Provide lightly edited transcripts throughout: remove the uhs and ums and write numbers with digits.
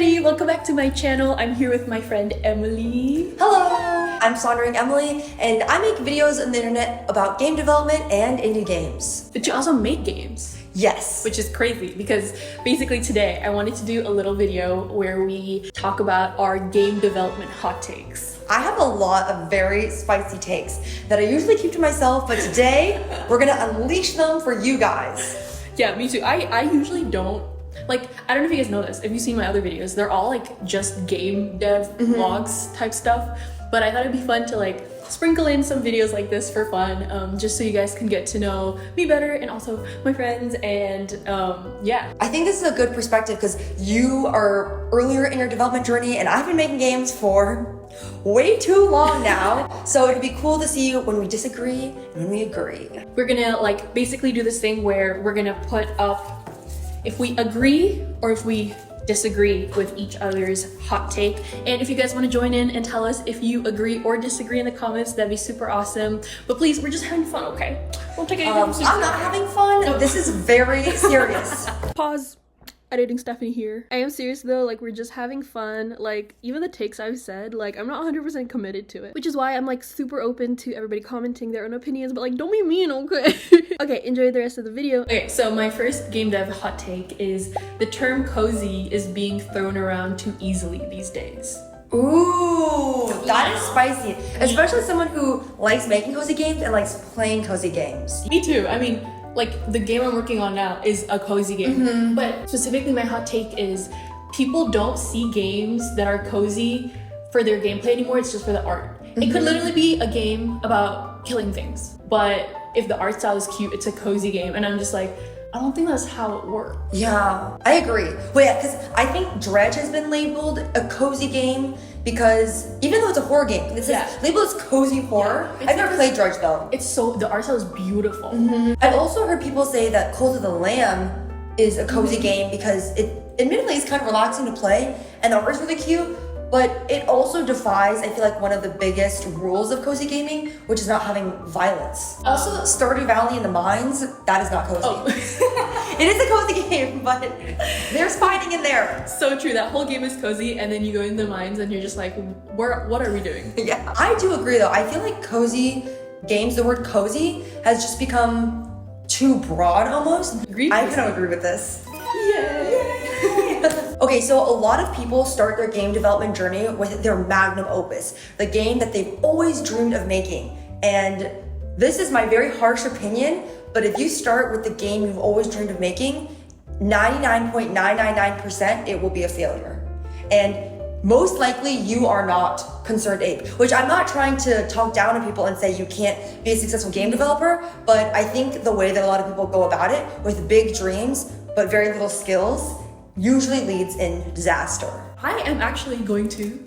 everybody, welcome back to my channel. I'm here with my friend Emily. Hello, I'm SonderingEmily, and I make videos on the internet about game development and indie games. But you also make games. Yes. Which is crazy because basically today I wanted to do a little video where we talk about our game development hot takes. I have a lot of very spicy takes that I usually keep to myself, but today we're gonna unleash them for you guys. Yeah, me too. I usually don't. Like, I don't know if you guys know this. If you've seen my other videos, they're all like just game dev vlogs type stuff. But I thought it'd be fun to like sprinkle in some videos like this for fun, just so you guys can get to know me better and also my friends. And yeah. I think this is a good perspective because you are earlier in your development journey and I've been making games for way too long now. So it'd be cool to see when we disagree and when we agree. We're gonna like basically do this thing where we're gonna put up if we agree or if we disagree with each other's hot take. And if you guys want to join in and tell us if you agree or disagree in the comments, that'd be super awesome. But please, we're just having fun, okay? Don't take it. I'm not having fun. No. This is very serious. Pause. Editing Stephanie here. I am serious though, like we're just having fun. Like even the takes I've said, like I'm not 100% committed to it, which is why I'm like super open to everybody commenting their own opinions, but like don't be mean, okay? Okay, enjoy the rest of the video. Okay, so my first game dev hot take is the term cozy is being thrown around too easily these days. Ooh, that is spicy. Especially someone who likes making cozy games and likes playing cozy games. Me too. I mean, like the game I'm working on now is a cozy game, but specifically my hot take is people don't see games that are cozy for their gameplay anymore. It's just for the art. It could literally be a game about killing things, but if the art style is cute, it's a cozy game. And I'm just like, I don't think that's how it works. Yeah, I agree. Well, yeah, because I think Dredge has been labeled a cozy game because even though it's a horror game, it's labeled as cozy horror. Yeah, I've never played Dredge though. It's so, the art style is beautiful. I've also heard people say that Cult of the Lamb is a cozy game because it admittedly is kind of relaxing to play and the art is really cute, but it also defies, I feel like, one of the biggest rules of cozy gaming, which is not having violence. Also, Stardew Valley in the Mines, that is not cozy. It is a cozy game, but there's fighting in there. So true, that whole game is cozy and then you go in the mines and you're just like, what are we doing? Yeah, I do agree though. I feel like cozy games, the word cozy has just become too broad almost. Agreed. I kind of agree with this. Yay! Okay, so a lot of people start their game development journey with their magnum opus, the game that they've always dreamed of making. And this is my very harsh opinion, but if you start with the game you've always dreamed of making, 99.999% it will be a failure. And most likely you are not Concerned Ape, which I'm not trying to talk down on people and say you can't be a successful game developer, but I think the way that a lot of people go about it with big dreams but very little skills usually leads in disaster. I am actually going to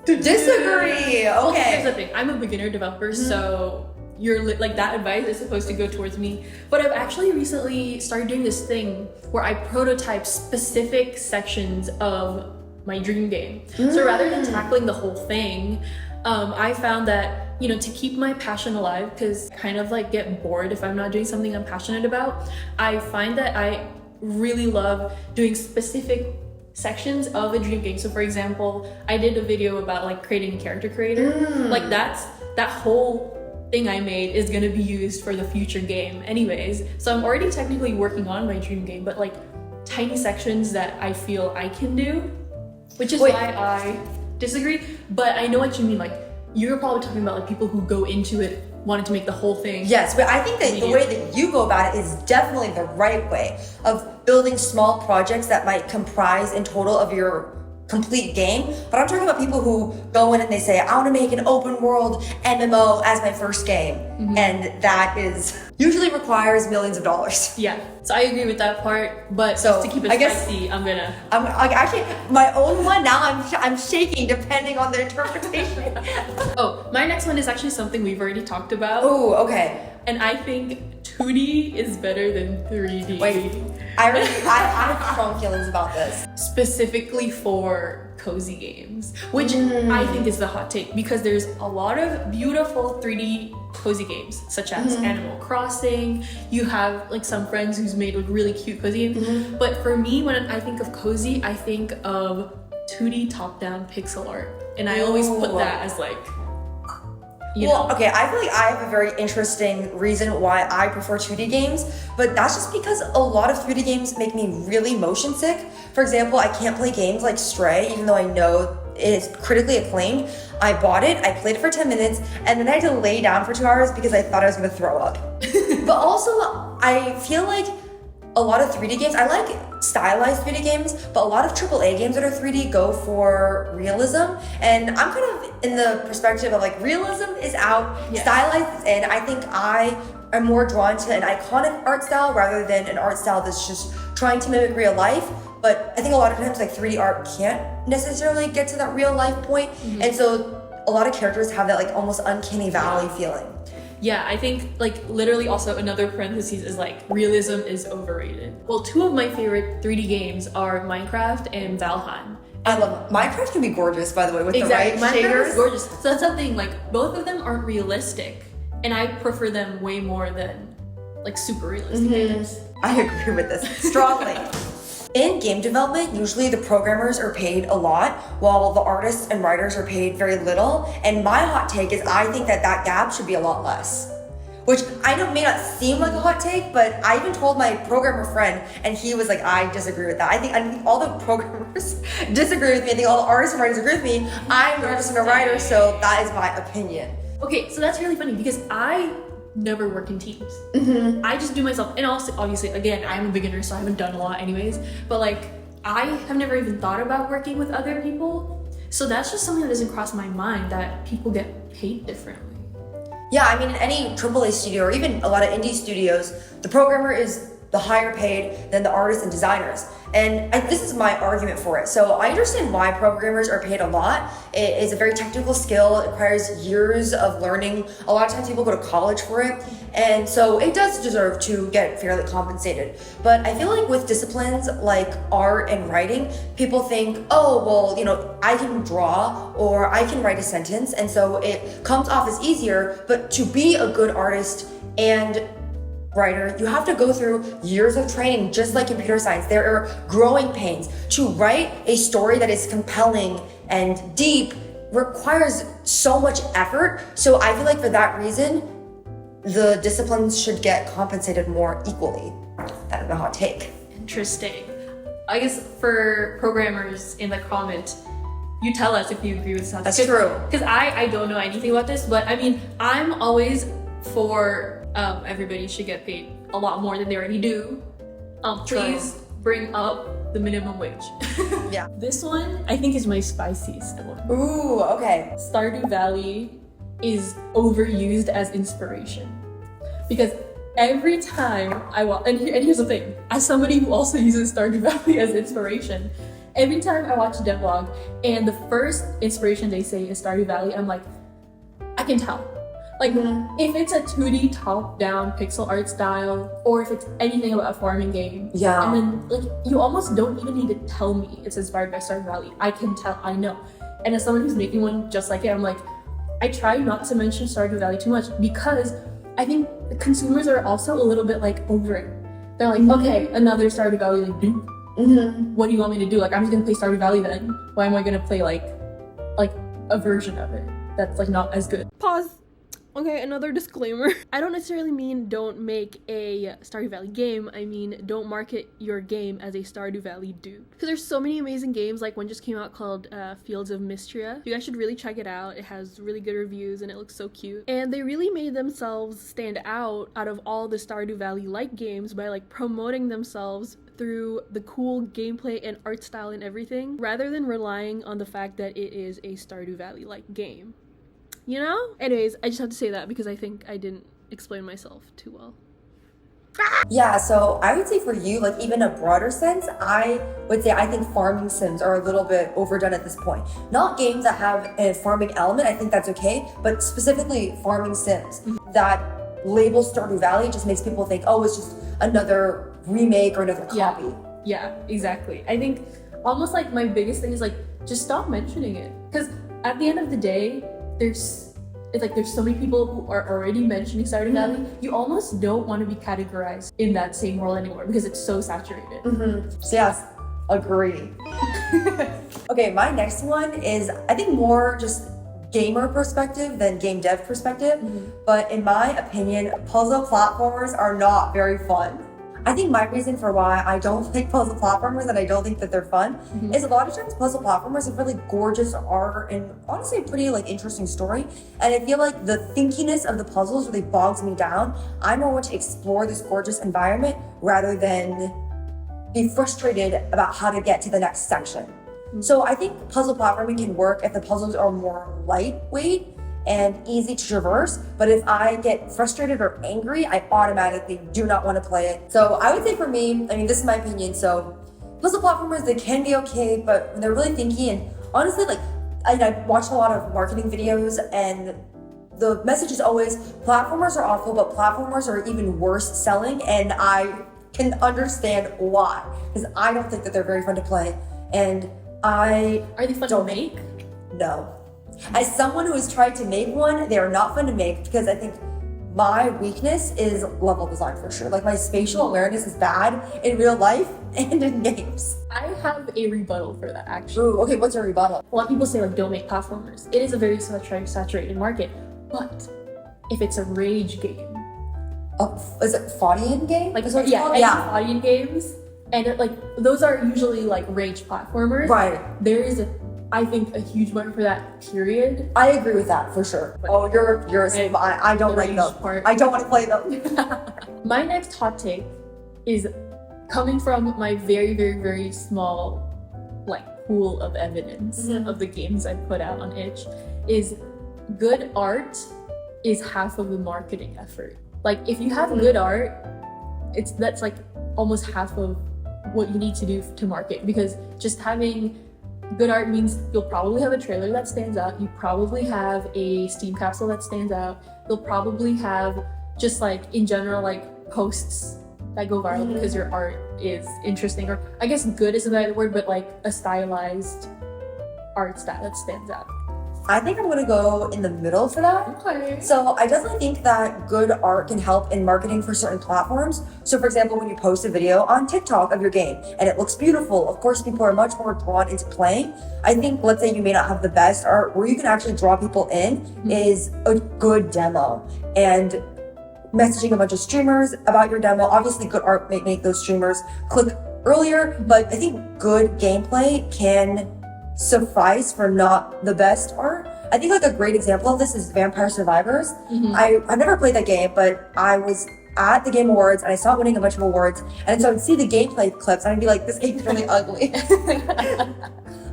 disagree. Well, Okay. here's the thing. I'm a beginner developer, so you're like that advice is supposed to go towards me. But I've actually recently started doing this thing where I prototype specific sections of my dream game. So rather than tackling the whole thing, I found that, you know, to keep my passion alive, because I kind of like get bored if I'm not doing something I'm passionate about, I find that I really love doing specific sections of a dream game. So for example, I did a video about like creating a character creator. Like that whole thing I made is gonna be used for the future game anyways. So I'm already technically working on my dream game, but like tiny sections that I feel I can do, which is why I disagree. But I know what you mean. Like you're probably talking about like people who go into it wanting to make the whole thing. Yes, but I think that the way that you go about it is definitely the right way of building small projects that might comprise in total of your complete game. But I'm talking about people who go in and they say, I want to make an open world MMO as my first game. And that is usually requires millions of dollars. Yeah, so I agree with that part, but so to keep it spicy, I'm like, actually, my own one now, I'm shaking depending on the interpretation. Oh, my next one is actually something we've already talked about. Oh, okay. And I think 2D is better than 3D. Wait, I have strong feelings about this. Specifically for cozy games, which I think is the hot take, because there's a lot of beautiful 3D cozy games, such as Animal Crossing. You have like some friends who's made like really cute cozy games. But for me, when I think of cozy, I think of 2D top-down pixel art, and I always put that as like, you know. Okay, I feel like I have a very interesting reason why I prefer 2D games, but that's just because a lot of 3D games make me really motion sick. For example, I can't play games like Stray, even though I know it is critically acclaimed. I bought it, I played it for 10 minutes, and then I had to lay down for 2 hours because I thought I was gonna throw up. But also, I feel like a lot of 3D games, I like stylized 3D games, but a lot of AAA games that are 3D go for realism. And I'm kind of in the perspective of like, realism is out, stylized is in. I think I am more drawn to an iconic art style rather than an art style that's just trying to mimic real life. But I think a lot of times like 3D art can't necessarily get to that real life point. And so a lot of characters have that like almost uncanny valley feeling. Yeah, I think like literally also another parenthesis is like realism is overrated. Well, 2 of my favorite 3D games are Minecraft and Valheim. I love Minecraft. Can be gorgeous, by the way, with Exactly. the right Minecraft shaders. is gorgeous. So that's something, like both of them aren't realistic, and I prefer them way more than like super realistic games. I agree with this strongly. In game development, usually the programmers are paid a lot, while the artists and writers are paid very little. And my hot take is I think that gap should be a lot less. Which I know may not seem like a hot take, but I even told my programmer friend, and he was like, I disagree with that. I think all the programmers disagree with me. I think all the artists and writers agree with me. I'm the artist and a writer, so that is my opinion. Okay, so that's really funny because I never work in teams. I just do myself, and also obviously again I'm a beginner, so I haven't done a lot anyways, but like I have never even thought about working with other people, so that's just something that doesn't cross my mind, that people get paid differently. Yeah, I mean, in any AAA studio or even a lot of indie studios, the programmer is the higher paid than the artists and designers. And this is my argument for it. So I understand why programmers are paid a lot. It is a very technical skill. It requires years of learning. A lot of times people go to college for it. And so it does deserve to get fairly compensated. But I feel like with disciplines like art and writing, people think, oh, well, you know, I can draw or I can write a sentence. And so it comes off as easier. But to be a good artist and writer, you have to go through years of training, just like computer science. There are growing pains. To write a story that is compelling and deep requires so much effort. So I feel like for that reason, the disciplines should get compensated more equally. That is a hot take. Interesting. I guess for programmers in the comment, you tell us if you agree with this. That's true. Because I don't know anything about this, but I mean, I'm always for everybody should get paid a lot more than they already do. Please bring up the minimum wage. Yeah. This one I think is my spiciest one. Ooh, okay. Stardew Valley is overused as inspiration, because every time I watch, and here's the thing, as somebody who also uses Stardew Valley as inspiration, every time I watch a devlog and the first inspiration they say is Stardew Valley, I'm like, I can tell. Like, if it's a 2D top-down pixel art style, or if it's anything about a farming game, and then like you almost don't even need to tell me it's inspired by Stardew Valley. I can tell, I know. And as someone who's making one just like it, I'm like, I try not to mention Stardew Valley too much, because I think the consumers are also a little bit like over it. They're like, okay, another Stardew Valley, like, dude, what do you want me to do? Like, I'm just gonna play Stardew Valley then. Why am I gonna play like a version of it that's like not as good? Pause. Okay, another disclaimer. I don't necessarily mean don't make a Stardew Valley game. I mean, don't market your game as a Stardew Valley dude. Because there's so many amazing games, like one just came out called Fields of Mystria. You guys should really check it out. It has really good reviews and it looks so cute. And they really made themselves stand out of all the Stardew Valley-like games by like promoting themselves through the cool gameplay and art style and everything, rather than relying on the fact that it is a Stardew Valley-like game. You know? Anyways, I just have to say that because I think I didn't explain myself too well. Yeah, so I would say for you, like even a broader sense, I would say I think farming sims are a little bit overdone at this point. Not games that have a farming element, I think that's okay, but specifically farming sims that label Stardew Valley just makes people think, oh, it's just another remake or another copy. Yeah, exactly. I think almost like my biggest thing is like, just stop mentioning it. Because at the end of the day, there's so many people who are already mentioning Stardew Valley. You almost don't want to be categorized in that same world anymore because it's so saturated. So yes, agree. Okay, my next one is, I think, more just gamer perspective than game dev perspective. But in my opinion, puzzle platformers are not very fun. I think my reason for why I don't like puzzle platformers and I don't think that they're fun is a lot of times puzzle platformers have really gorgeous art and honestly a pretty like interesting story. And I feel like the thinkiness of the puzzles really bogs me down. I more want to explore this gorgeous environment rather than be frustrated about how to get to the next section. So I think puzzle platforming can work if the puzzles are more lightweight and easy to traverse, but if I get frustrated or angry, I automatically do not want to play it. So I would say for me, I mean, this is my opinion, so puzzle platformers, they can be okay, but when they're really thinky, and honestly, like, I watch a lot of marketing videos, and the message is always, platformers are awful, but platformers are even worse selling, and I can understand why, because I don't think that they're very fun to play, and are they fun to make? No. As someone who has tried to make one, they are not fun to make because I think my weakness is level design for sure. Like my spatial awareness is bad in real life and in games. I have a rebuttal for that actually. Ooh, okay, what's your rebuttal? A lot of people say like don't make platformers. It is a very saturated market, but if it's a rage game, Is it Faudian game? like Faudian games, and like those are usually like rage platformers. Right. There is I think a huge market for that, period. I agree with that for sure. Oh, I don't like them. I don't want to play them. My next hot take is coming from my very, very, very small like pool of evidence of the games I put out on itch, is good art is half of the marketing effort. Like if you have good art, that's like almost half of what you need to do to market, because just having good art means you'll probably have a trailer that stands out. You probably have a Steam capsule that stands out. You'll probably have just like in general like posts that go viral because your art is interesting, or I guess good isn't the right word, but like a stylized art style that stands out. I think I'm gonna go in the middle for that. Okay. So I definitely think that good art can help in marketing for certain platforms. So for example, when you post a video on TikTok of your game and it looks beautiful, of course people are much more drawn into playing. I think, let's say you may not have the best art, where you can actually draw people in is a good demo. And messaging a bunch of streamers about your demo, obviously good art may make those streamers click earlier, but I think good gameplay can suffice for not the best art. I think like a great example of this is Vampire Survivors. I've never played that game, but I was at the Game Awards and I saw it winning a bunch of awards, and so I'd see the gameplay clips and I'd be like, this game's really ugly.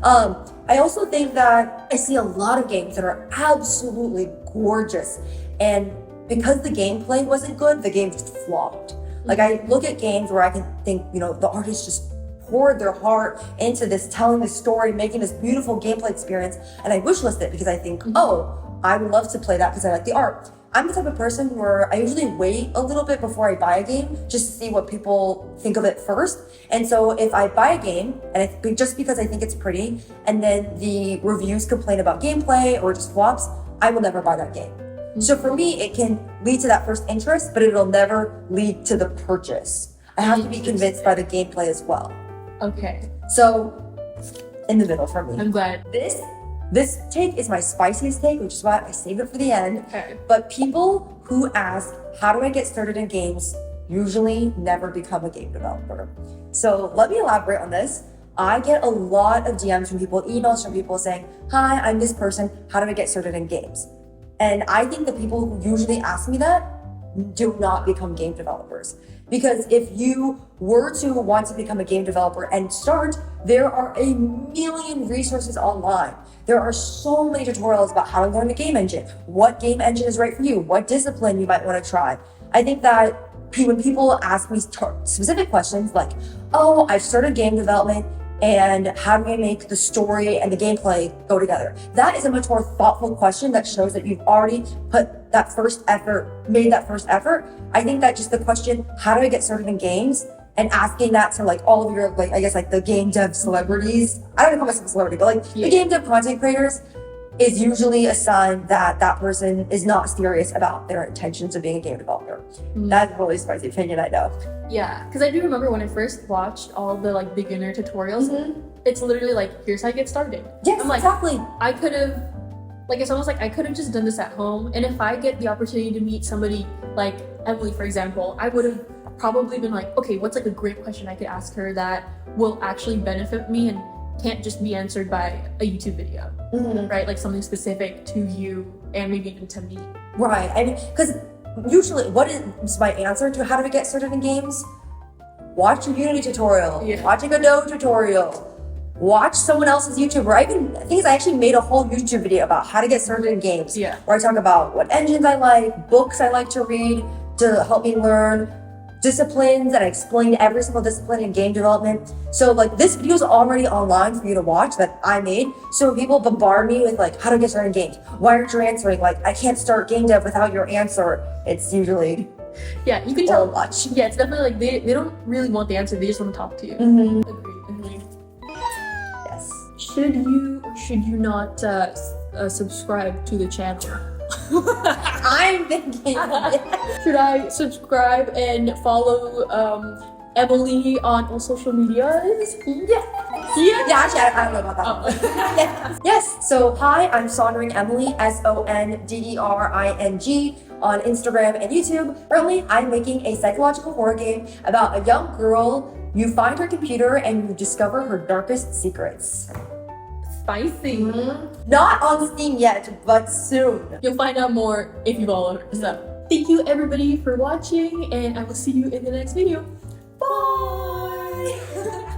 I also think that I see a lot of games that are absolutely gorgeous, and because the gameplay wasn't good, the game just flopped. Like I look at games where I can think, you know, the artist just poured their heart into this, telling this story, making this beautiful gameplay experience, and I wishlist it because I think, oh, I would love to play that because I like the art. I'm the type of person where I usually wait a little bit before I buy a game just to see what people think of it first. And so if I buy a game, and just because I think it's pretty, and then the reviews complain about gameplay or just flops, I will never buy that game. So for me, it can lead to that first interest, but it'll never lead to the purchase. I have to be convinced by the gameplay as well. Okay. So, in the middle for me. I'm glad. This take is my spiciest take, which is why I saved it for the end. Okay. But people who ask, how do I get started in games, usually never become a game developer. So let me elaborate on this. I get a lot of DMs from people, emails from people saying, hi, I'm this person, how do I get started in games? And I think the people who usually ask me that do not become game developers. Because if you were to want to become a game developer and start, there are a million resources online. There are so many tutorials about how to learn a game engine, what game engine is right for you, what discipline you might want to try. I think that when people ask me specific questions like, oh, I've started game development, and how do I make the story and the gameplay go together? That is a much more thoughtful question that shows that you've already put that first effort, I think that just the question, how do I get started in games? And asking that to like all of your, like, I guess like the game dev celebrities, I don't know if I'm a celebrity, but like the game dev content creators is usually a sign that that person is not serious about their intentions of being a game developer. That's a really spicy opinion, I know. Yeah, because I do remember when I first watched all the like beginner tutorials, it's literally like, here's how you get started. Yes, I'm like, exactly. I could have, like, it's almost like I could have just done this at home. And if I get the opportunity to meet somebody like Emily, for example, I would have probably been like, okay, what's like a great question I could ask her that will actually benefit me and can't just be answered by a YouTube video, right? Like something specific to you and maybe even to me. Right, I mean, because usually what is my answer to how to get started in games? Watch a Unity tutorial, watch a Godot tutorial, watch someone else's YouTube, or I think I actually made a whole YouTube video about how to get started in games, where I talk about what engines I like, books I like to read to help me learn, disciplines, and I explained every single discipline in game development. So like this video is already online for you to watch that I made. So when people bombard me with like how to get started in games, why aren't you answering? Like I can't start game dev without your answer. It's usually you can tell much. Yeah, it's definitely like they don't really want the answer, they just want to talk to you. Agreed. Yes. Should you or should you not subscribe to the channel? I'm thinking Should I subscribe and follow Emily on all social medias? Yeah, actually, I don't know about that. Yes. So, hi, I'm SonderingEmily, SonDering, on Instagram and YouTube. Currently, I'm making a psychological horror game about a young girl. You find her computer and you discover her darkest secrets. Spicy. Not on Steam yet, but soon. You'll find out more if you follow her. So, thank you everybody for watching, and I will see you in the next video. Bye!